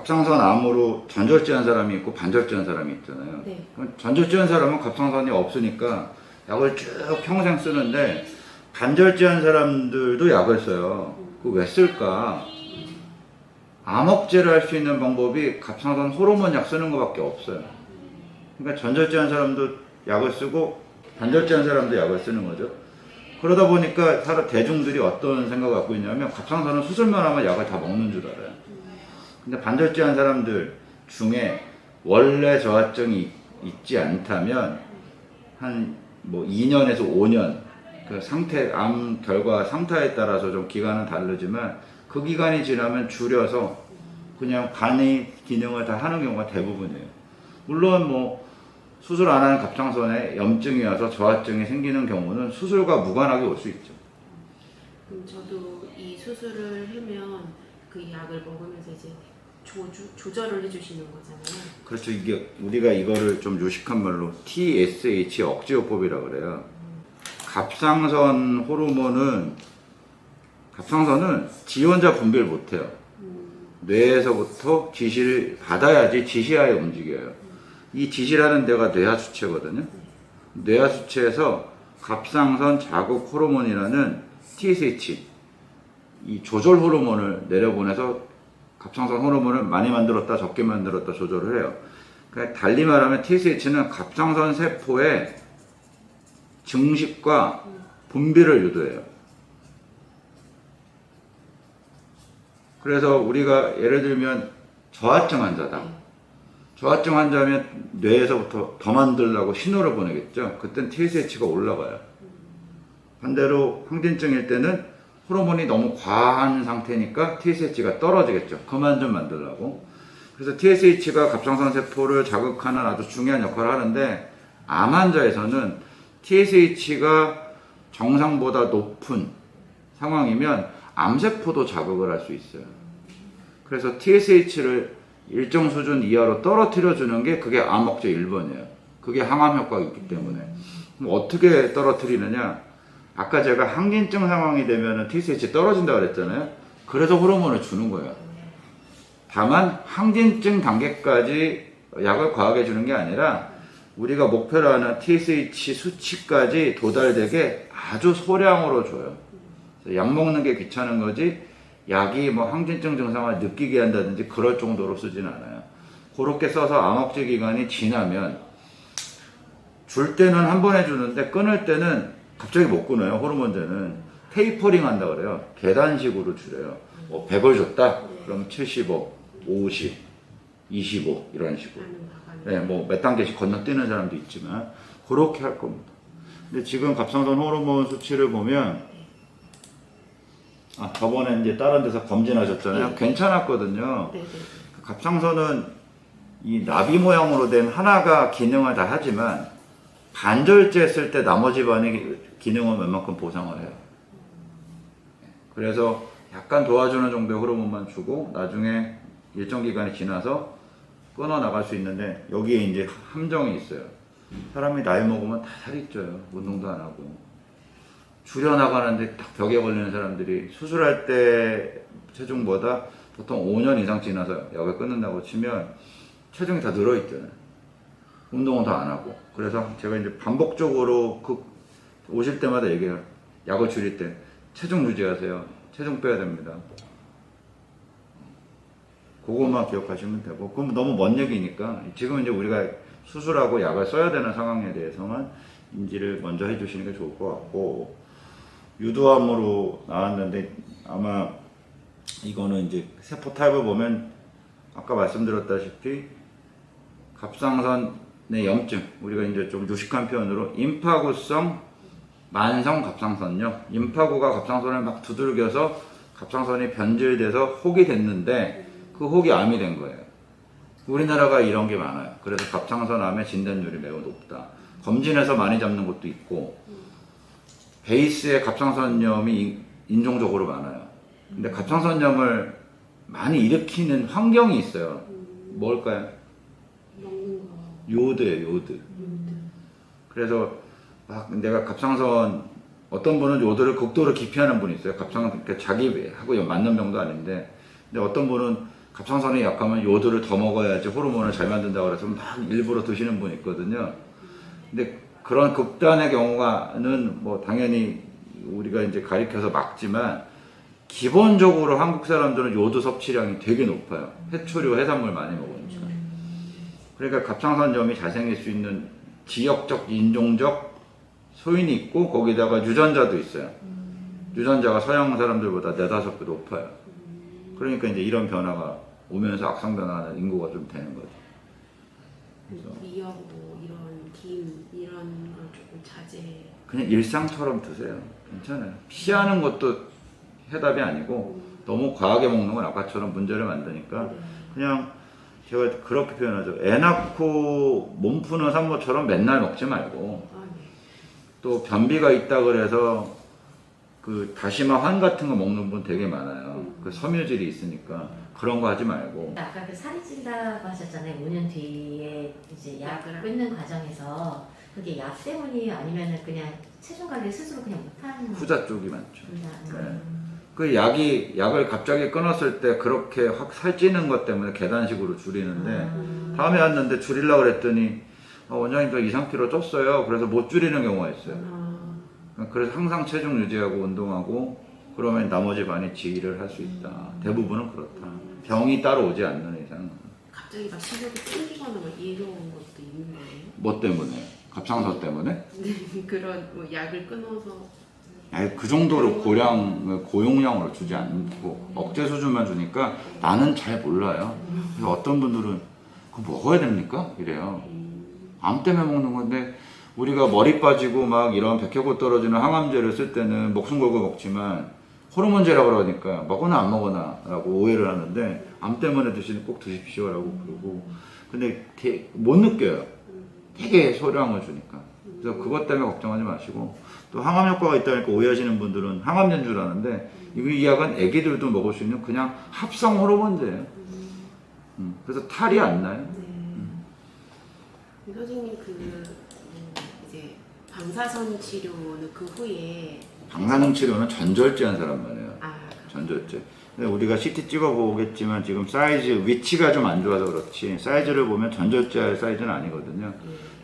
갑상선 암으로 전절제한 사람이 있고 반절제한 사람이 있잖아요. 네. 그럼 전절제한 사람은 갑상선이 없으니까 약을 쭉 평생 쓰는데 반절제한 사람들도 약을 써요. 그 왜 쓸까? 암 억제를 할 수 있는 방법이 갑상선 호르몬 약 쓰는 것밖에 없어요. 그러니까 전절제한 사람도 약을 쓰고 반절제한 사람도 약을 쓰는 거죠. 그러다 보니까 대중들이 어떤 생각을 갖고 있냐면 갑상선은 수술만 하면 약을 다 먹는 줄 알아요. 근데 반절제한 사람들 중에 원래 저하증이 있지 않다면 한 뭐 2년에서 5년 그 상태, 암 결과 상태에 따라서 좀 기간은 다르지만 그 기간이 지나면 줄여서 그냥 간의 기능을 다 하는 경우가 대부분이에요. 물론 뭐 수술 안 하는 갑상선에 염증이 와서 저하증이 생기는 경우는 수술과 무관하게 올 수 있죠. 그럼 저도 이 수술을 하면 그 약을 먹으면서 이제 조절을 해주시는 거잖아요. 그렇죠. 이게 우리가 이거를 좀 요식한 말로 TSH 억제요법이라고 그래요. 갑상선 호르몬은 갑상선은 지 혼자 분비를 못해요. 뇌에서부터 지시를 받아야지 지시하에 움직여요. 이 지시라는 데가 뇌하수체거든요. 뇌하수체에서 갑상선 자극 호르몬이라는 TSH, 이 조절 호르몬을 내려보내서 갑상선 호르몬을 많이 만들었다 적게 만들었다 조절을 해요. 그러니까 달리 말하면 TSH는 갑상선 세포의 증식과 분비를 유도해요. 그래서 우리가 예를 들면 저하증 환자다. 저하증 환자면 뇌에서부터 더 만들려고 신호를 보내겠죠. 그땐 TSH가 올라가요. 반대로 항진증일 때는 호르몬이 너무 과한 상태니까 TSH가 떨어지겠죠. 그만 좀 만들려고. 그래서 TSH가 갑상선 세포를 자극하는 아주 중요한 역할을 하는데 암 환자에서는 TSH가 정상보다 높은 상황이면 암세포도 자극을 할 수 있어요. 그래서 TSH를 일정 수준 이하로 떨어뜨려 주는 게 그게 암 억제 1번이에요. 그게 항암 효과가 있기 때문에. 그럼 어떻게 떨어뜨리느냐? 아까 제가 항진증 상황이 되면 TSH 떨어진다고 그랬잖아요. 그래서 호르몬을 주는 거예요. 다만 항진증 단계까지 약을 과하게 주는 게 아니라 우리가 목표로 하는 TSH 수치까지 도달되게 아주 소량으로 줘요. 약 먹는 게 귀찮은 거지 약이 뭐 항진증 증상을 느끼게 한다든지 그럴 정도로 쓰진 않아요. 그렇게 써서 암 억제 기간이 지나면 줄 때는 한 번에 주는데 끊을 때는 갑자기 못 끊어요. 호르몬제는 테이퍼링 한다 그래요. 계단식으로 줄여요. 뭐 100을 줬다? 그럼 75, 50, 25 이런 식으로. 네, 뭐 몇 단계씩 건너뛰는 사람도 있지만 그렇게 할 겁니다. 근데 지금 갑상선 호르몬 수치를 보면 저번에 이제 다른 데서 검진하셨잖아요. 네. 괜찮았거든요. 네, 네. 갑상선은 이 나비 모양으로 된 하나가 기능을 다 하지만 반절제 했을 때 나머지 반이 기능은 웬만큼 보상을 해요. 그래서 약간 도와주는 정도의 호르몬만 주고 나중에 일정 기간이 지나서 끊어 나갈 수 있는데 여기에 이제 함정이 있어요. 사람이 나이 먹으면 다 살이 쪄요. 운동도 안 하고. 줄여나가는데 딱 벽에 걸리는 사람들이 수술할 때 체중보다 보통 5년 이상 지나서 약을 끊는다고 치면 체중이 다 늘어있잖아요. 운동은 더 안 하고. 그래서 제가 이제 반복적으로 오실 때마다 얘기해요. 약을 줄일 때 체중 유지하세요. 체중 빼야 됩니다. 그것만 기억하시면 되고. 그럼 너무 먼 얘기니까 지금 이제 우리가 수술하고 약을 써야 되는 상황에 대해서만 인지를 먼저 해주시는 게 좋을 것 같고, 유두암으로 나왔는데 아마 이거는 이제 세포 타입을 보면 아까 말씀드렸다시피 갑상선의 염증, 우리가 이제 좀 유식한 표현으로 임파구성 만성 갑상선염, 임파구가 갑상선을 막 두들겨서 갑상선이 변질돼서 혹이 됐는데 그 혹이 암이 된 거예요. 우리나라가 이런 게 많아요. 그래서 갑상선 암의 진단율이 매우 높다. 검진해서 많이 잡는 것도 있고, 베이스에 갑상선염이 인종적으로 많아요. 근데 갑상선염을 많이 일으키는 환경이 있어요. 뭘까요? 먹는 거. 요드예요, 요드. 그래서 막 내가 갑상선, 어떤 분은 요드를 극도로 기피하는 분이 있어요. 갑상선, 그러니까 자기하고 맞는 병도 아닌데, 근데 어떤 분은 갑상선이 약하면 요도를 더 먹어야지 호르몬을 잘 만든다고 그래서 막 일부러 드시는 분 있거든요. 근데 그런 극단의 경우는 뭐 당연히 우리가 이제 가리켜서 막지만 기본적으로 한국 사람들은 요도 섭취량이 되게 높아요. 해초류, 해산물 많이 먹으니까. 그러니까 갑상선염이 잘 생길 수 있는 지역적, 인종적 소인이 있고 거기다가 유전자도 있어요. 유전자가 서양 사람들보다 4-5배 높아요. 그러니까 이제 이런 변화가 오면서 악성 변화하는 인구가 좀 되는 거죠. 미역, 뭐 이런 김 이런 걸 조금 자제. 그냥 일상처럼 드세요. 괜찮아요. 피하는 것도 해답이 아니고 너무 과하게 먹는 건 아까처럼 문제를 만드니까 그냥 제가 그렇게 표현하죠. 애 낳고 몸 푸는 산모처럼 맨날 먹지 말고 또 변비가 있다 그래서 그 다시마 환 같은 거 먹는 분 되게 많아요. 그 섬유질이 있으니까 그런 거 하지 말고. 아까 그 살이 찐다고 하셨잖아요. 5년 뒤에 이제 약 약을 끊는 과정에서 그게 약 때문이 아니면은 그냥 체중 관리 스스로 그냥 못하는 후자 쪽이 많죠. 거냐? 네. 그 약을 갑자기 끊었을 때 그렇게 확 살찌는 것 때문에 계단식으로 줄이는데 다음에 왔는데 줄이려고 그랬더니 원장님 저 2-3kg 쪘어요. 그래서 못 줄이는 경우가 있어요. 그래서 항상 체중 유지하고 운동하고 그러면 나머지 반이 지휘를 할 수 있다. 대부분은 그렇다. 병이 따로 오지 않는 이상. 갑자기 막 식욕이 땡기거나 막 이런 것도 있는 거예요? 뭐 때문에? 갑상선 때문에? 그런 뭐 약을 끊어서. 아니, 그 정도로 고용량으로 주지 않고 억제 수준만 주니까 나는 잘 몰라요. 그래서 어떤 분들은 그거 먹어야 됩니까? 이래요. 암 때문에 먹는 건데 우리가 머리 빠지고 막 이런 백혈구 떨어지는 항암제를 쓸 때는 목숨 걸고 먹지만 호르몬제라고 그러니까 먹거나 안 먹거나 라고 오해를 하는데 암 때문에 드시는 꼭 드십시오 라고 그러고 근데 못 느껴요. 되게 소량을 주니까. 그래서 그것 때문에 걱정하지 마시고 또 항암 효과가 있다니까 오해하시는 분들은 항암제인 줄 아는데 이 약은 애기들도 먹을 수 있는 그냥 합성 호르몬제예요. 그래서 탈이 안 나요. 선생님 이제 방사선 치료는 그 후에 방사능 치료는 전절제한 사람만 해요. 아 전절제. 근데 우리가 CT 찍어보겠지만 지금 사이즈 위치가 좀 안 좋아서 그렇지 사이즈를 보면 전절제할 사이즈는 아니거든요.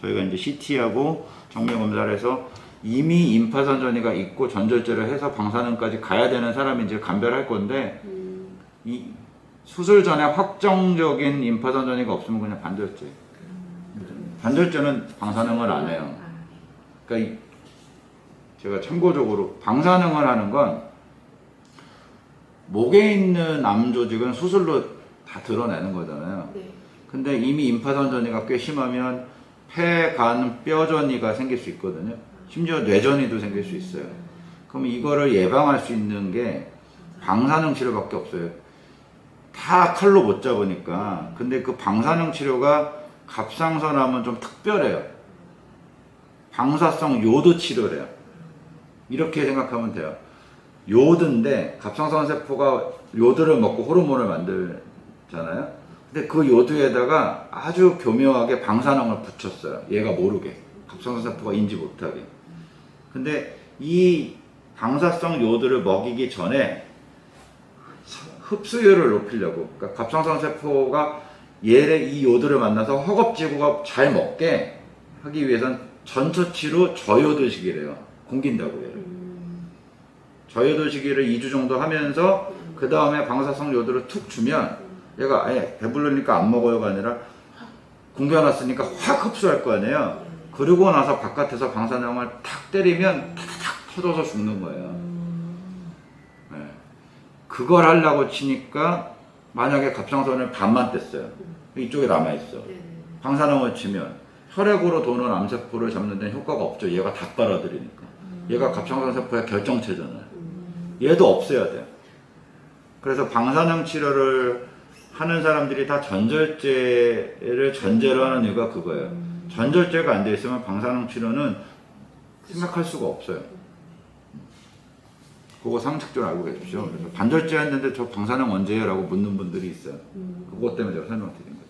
저희가 이제 CT하고 정밀 검사를 해서 이미 임파선 전이가 있고 전절제를 해서 방사능까지 가야 되는 사람이 이제 감별할 건데 이 수술 전에 확정적인 임파선 전이가 없으면 그냥 반절제. 반절제는 방사능을 안 해요. 그러니까 제가 참고적으로 방사능을 하는 건 목에 있는 암 조직은 수술로 다 드러내는 거잖아요. 네. 근데 이미 임파선 전이가 꽤 심하면 폐, 간, 뼈 전이가 생길 수 있거든요. 심지어 뇌 전이도 생길 수 있어요. 그럼 이거를 예방할 수 있는 게 방사능 치료밖에 없어요. 다 칼로 못 잡으니까. 근데 그 방사능 치료가 갑상선암은 좀 특별해요. 방사성 요드 치료래요. 이렇게 생각하면 돼요. 요드인데 갑상선 세포가 요드를 먹고 호르몬을 만들잖아요. 근데 그 요드에다가 아주 교묘하게 방사능을 붙였어요. 얘가 모르게. 갑상선 세포가 인지 못하게. 근데 이 방사성 요드를 먹이기 전에 흡수율을 높이려고. 그러니까 갑상선 세포가 이 요드를 만나서 허겁지겁 잘 먹게 하기 위해선 전처치로 저요드식이래요. 굶긴다고 해요. 저요도시기를 2주 정도 하면서 그 다음에 방사성 요도를 툭 주면 얘가 아예 배부르니까 안 먹어요가 아니라 굶겨놨으니까 확 흡수할 거 아니에요. 그러고 나서 바깥에서 방사능을 탁 때리면 탁탁 터져서 죽는 거예요. 네. 그걸 하려고 치니까 만약에 갑상선을 반만 뗐어요. 이쪽에 남아있어. 방사능을 치면 혈액으로 도는 암세포를 잡는 데는 효과가 없죠. 얘가 다 빨아들이니까. 얘가 갑상선 세포의 결정체잖아요. 얘도 없애야 돼요. 그래서 방사능 치료를 하는 사람들이 다 전절제를 전제로 하는 이유가 그거예요. 전절제가 안 돼 있으면 방사능 치료는 생각할 수가 없어요. 그거 상식적으로 알고 계십시오. 그래서 반절제 했는데 저 방사능 언제 해요? 라고 묻는 분들이 있어요. 그것 때문에 제가 설명드린 거예요.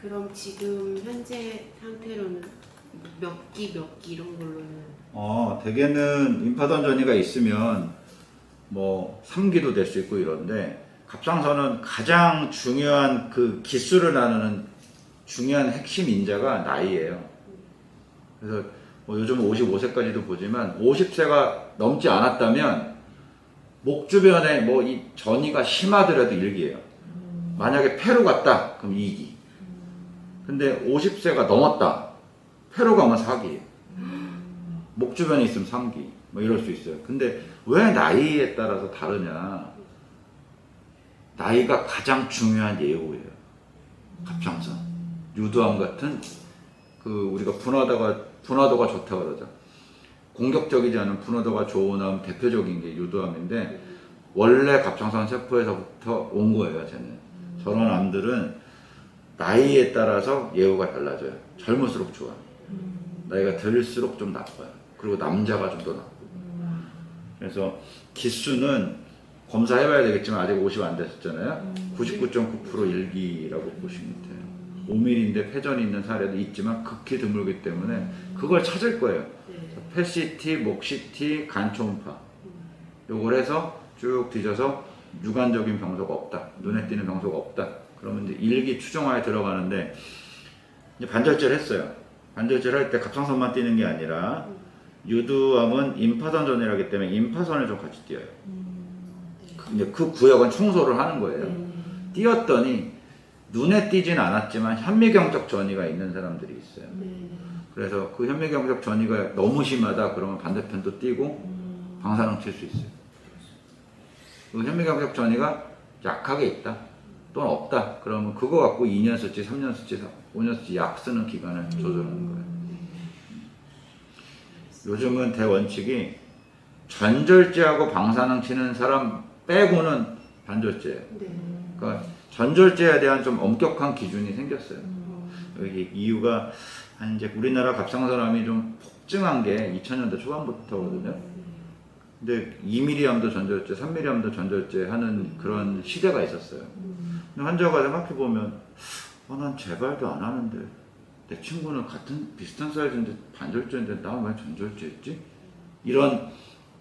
그럼 지금 현재 상태로는 몇 기 이런 걸로는 대개는 임파선 전이가 있으면 뭐 3기도 될 수 있고 이런데 갑상선은 가장 중요한 그 기수를 나누는 중요한 핵심 인자가 나이예요. 그래서 뭐 요즘 55세까지도 보지만 50세가 넘지 않았다면 목 주변에 뭐 이 전이가 심하더라도 1기예요. 만약에 폐로 갔다 그럼 2기. 근데 50세가 넘었다 폐로 가면 4기. 목 주변에 있으면 3기. 뭐 이럴 수 있어요. 근데 왜 나이에 따라서 다르냐? 나이가 가장 중요한 예고예요. 갑상선, 유두암 같은 그 우리가 분화도가 좋다 그러죠. 공격적이지 않은 분화도가 좋은 암 대표적인 게 유두암인데 원래 갑상선 세포에서부터 온 거예요. 쟤는 저런 암들은 나이에 따라서 예후가 달라져요. 젊을수록 좋아. 나이가 들수록 좀 나빠요. 그리고 남자가 좀 더 나쁘고. 그래서 기수는 검사해봐야 되겠지만 아직 50 안 됐었잖아요. 99.9% 일기라고 보시면 돼요. 5mm인데 폐전이 있는 사례도 있지만 극히 드물기 때문에 그걸 찾을 거예요. 폐 CT, 목 CT, 간 초음파. 요걸 해서 쭉 뒤져서 유관적인 병소가 없다. 눈에 띄는 병소가 없다. 그러면 이제 일기 추정하에 들어가는데 이제 반절제를 했어요. 반절제를 할 때 갑상선만 띄는 게 아니라 유두암은 임파선 전이라기 때문에 임파선을 좀 같이 띄어요. 이제 그 구역은 청소를 하는 거예요. 띄었더니 눈에 띄진 않았지만 현미경적 전이가 있는 사람들이 있어요. 그래서 그 현미경적 전이가 너무 심하다 그러면 반대편도 띄고 방사능 칠 수 있어요. 그 현미경적 전이가 약하게 있다 또는 없다 그러면 그거 갖고 2년 쓰지 3년 쓰지 5년 쓰지 약 쓰는 기간을 조절하는 거예요. 요즘은 대원칙이 전절제하고 방사능 치는 사람 빼고는 반절제예요. 그러니까 전절제에 대한 좀 엄격한 기준이 생겼어요. 여기 이유가 이제 우리나라 갑상선암이 좀 폭증한 게 2000년대 초반부터거든요. 근데 2mm암도 전절제, 3mm암도 전절제 하는 그런 시대가 있었어요. 근데 환자가 생각해보면 난 재발도 안 하는데 내 친구는 같은 비슷한 사이즈인데 반절제인데 나 왜 전절제 했지? 이런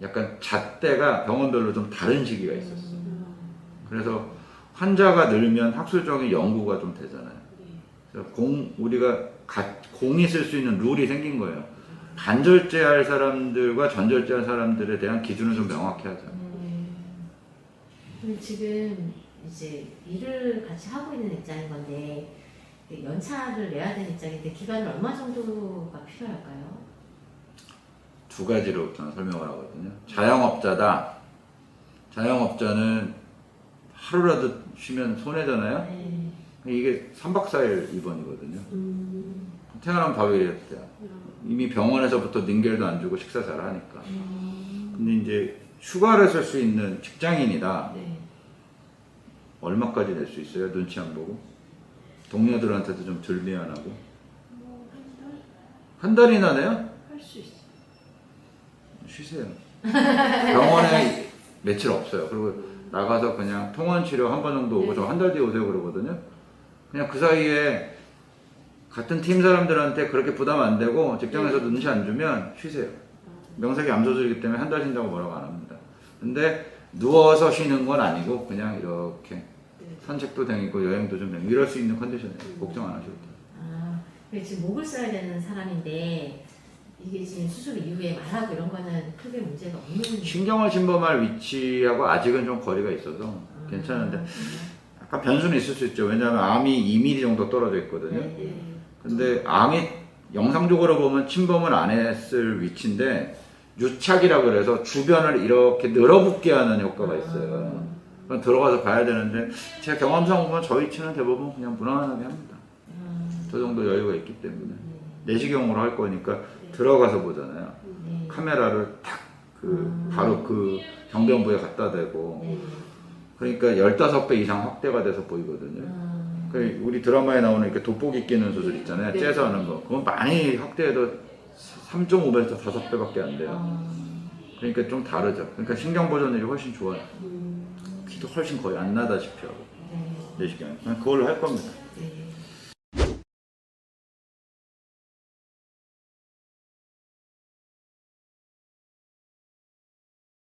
약간 잣대가 병원별로 좀 다른 시기가 있었어. 그래서 환자가 늘면 학술적인 연구가 좀 되잖아요. 그래서 우리가 공이 쓸 수 있는 룰이 생긴 거예요. 반절제할 사람들과 전절제할 사람들에 대한 기준을 좀 명확히 하자. 근데 지금 이제 일을 같이 하고 있는 입장인 건데 연차를 내야 되는 입장인데 기간은 얼마 정도가 필요할까요? 두 가지로 저는 설명을 하거든요. 자영업자다. 자영업자는 하루라도 쉬면 손해잖아요. 이게 3박 4일 입원이거든요. 태어나면 바로 이랬대요. 이미 병원에서부터 닌겔도 안 주고 식사 잘 하니까. 근데 이제 휴가를 쓸 수 있는 직장인이다. 얼마까지 낼 수 있어요? 눈치 안 보고? 동료들한테도 좀 덜 미안하고. 한 달이나 내요? 할 수 있어. 쉬세요. 병원에 며칠 없어요. 그리고 나가서 그냥 통원 치료 한 번 정도 오고 저 한 달 뒤에 오세요 그러거든요. 그냥 그 사이에 같은 팀 사람들한테 그렇게 부담 안 되고 직장에서 눈치 안 주면 쉬세요. 명색이 암소술이기 때문에 한 달 쉰다고 뭐라고 안 합니다. 근데 누워서 쉬는 건 아니고 그냥 이렇게 산책도 다니고 여행도 좀 다니고 이럴 수 있는 컨디션이에요. 걱정 안 하셔도 돼요. 그리고 지금 목을 써야 되는 사람인데 이게 지금 수술 이후에 말하고 이런 거는 크게 문제가 없는 신경을 침범할 위치하고 아직은 좀 거리가 있어서 괜찮은데 약간 변수는 있을 수 있죠. 왜냐하면 암이 2mm 정도 떨어져 있거든요. 근데 암이 영상적으로 보면 침범을 안 했을 위치인데 유착이라 그래서 주변을 이렇게 늘어붙게 하는 효과가 있어요. 그럼 들어가서 봐야 되는데 제 경험상 보면 저 위치는 대부분 그냥 무난하게 합니다. 저 정도 여유가 있기 때문에 내시경으로 할 거니까 들어가서 보잖아요. 카메라를 탁 바로 그 병변부에 갖다 대고 그러니까 15배 이상 확대가 돼서 보이거든요. 우리 드라마에 나오는 이렇게 돋보기 끼는 수술 있잖아요. 째서 하는 거. 그건 많이 확대해도 3.5배에서 5배밖에 안 돼요. 그러니까 좀 다르죠. 그러니까 신경 보존율이 훨씬 좋아요. 피도 훨씬 거의 안 나다시피 하고. 내시경. 그걸로 할 겁니다.